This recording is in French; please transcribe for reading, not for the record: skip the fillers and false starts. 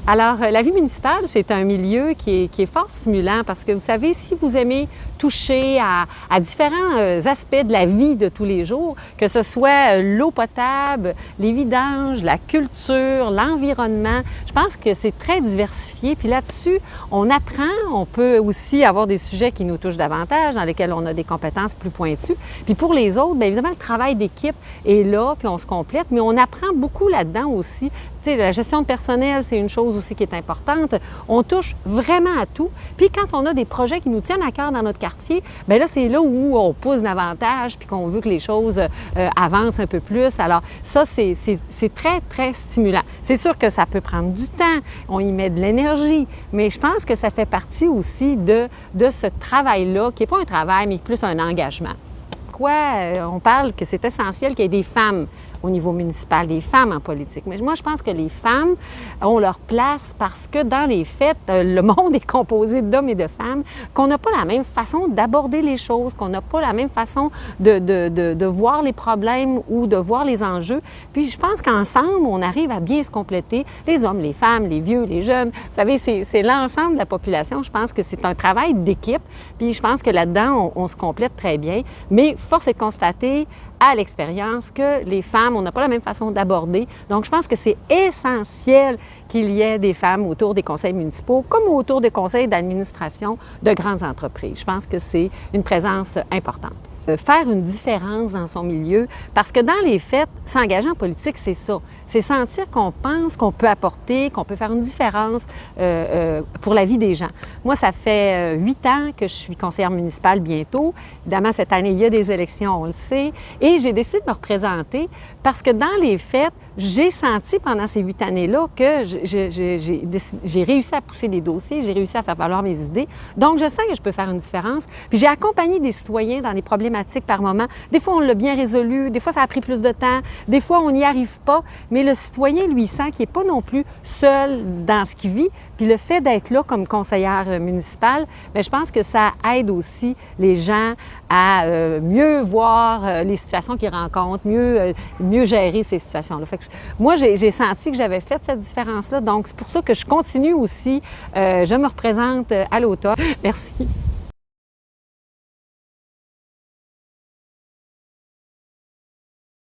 Alors, la vie municipale, c'est un milieu qui est fort stimulant parce que vous savez, si vous aimez toucher à différents aspects de la vie de tous les jours, que ce soit l'eau potable, les vidanges, la culture, l'environnement, je pense que c'est très diversifié. Puis là-dessus, on apprend, on peut aussi avoir des sujets qui nous touchent davantage, dans lesquels on a des compétences plus pointues. Puis pour les autres, bien évidemment, le travail d'équipe est là, puis on se complète, mais on apprend beaucoup là-dedans aussi. Tu sais, la gestion de personnel, c'est une chose aussi qui est importante. On touche vraiment à tout. Puis quand on a des projets qui nous tiennent à cœur dans notre quartier, bien là, c'est là où on pousse davantage puis qu'on veut que les choses avancent un peu plus. Alors ça, c'est très, très stimulant. C'est sûr que ça peut prendre du temps, on y met de l'énergie, mais je pense que ça fait partie aussi de ce travail-là, qui n'est pas un travail, mais plus un engagement. On parle que c'est essentiel qu'il y ait des femmes au niveau municipal, des femmes en politique. Mais moi, je pense que les femmes ont leur place parce que dans les faits, le monde est composé d'hommes et de femmes, qu'on n'a pas la même façon d'aborder les choses, qu'on n'a pas la même façon de voir les problèmes ou de voir les enjeux. Puis je pense qu'ensemble, on arrive à bien se compléter, les hommes, les femmes, les vieux, les jeunes. Vous savez, c'est l'ensemble de la population. Je pense que c'est un travail d'équipe. Puis je pense que là-dedans, on se complète très bien. Mais force est de constater à l'expérience que les femmes, on n'a pas la même façon d'aborder. Donc, je pense que c'est essentiel qu'il y ait des femmes autour des conseils municipaux, comme autour des conseils d'administration de grandes entreprises. Je pense que c'est une présence importante. Faire une différence dans son milieu, parce que dans les faits, s'engager en politique, c'est ça. C'est sentir qu'on pense qu'on peut apporter, qu'on peut faire une différence pour la vie des gens. Moi, ça fait 8 ans que je suis conseillère municipale bientôt. Évidemment, cette année, il y a des élections, on le sait, et j'ai décidé de me représenter parce que dans les faits, j'ai senti pendant ces 8 années-là que j'ai réussi à pousser des dossiers, j'ai réussi à faire valoir mes idées. Donc, je sens que je peux faire une différence. Puis j'ai accompagné des citoyens dans des problématiques par moment. Des fois, on l'a bien résolu, des fois, ça a pris plus de temps, des fois, on n'y arrive pas, mais le citoyen, lui, sent qu'il n'est pas non plus seul dans ce qu'il vit. Puis le fait d'être là comme conseillère municipale, bien, je pense que ça aide aussi les gens à mieux voir les situations qu'ils rencontrent, mieux gérer ces situations-là. Fait que moi, j'ai senti que j'avais fait cette différence-là, donc c'est pour ça que je continue aussi. Je me représente à l'automne. Merci.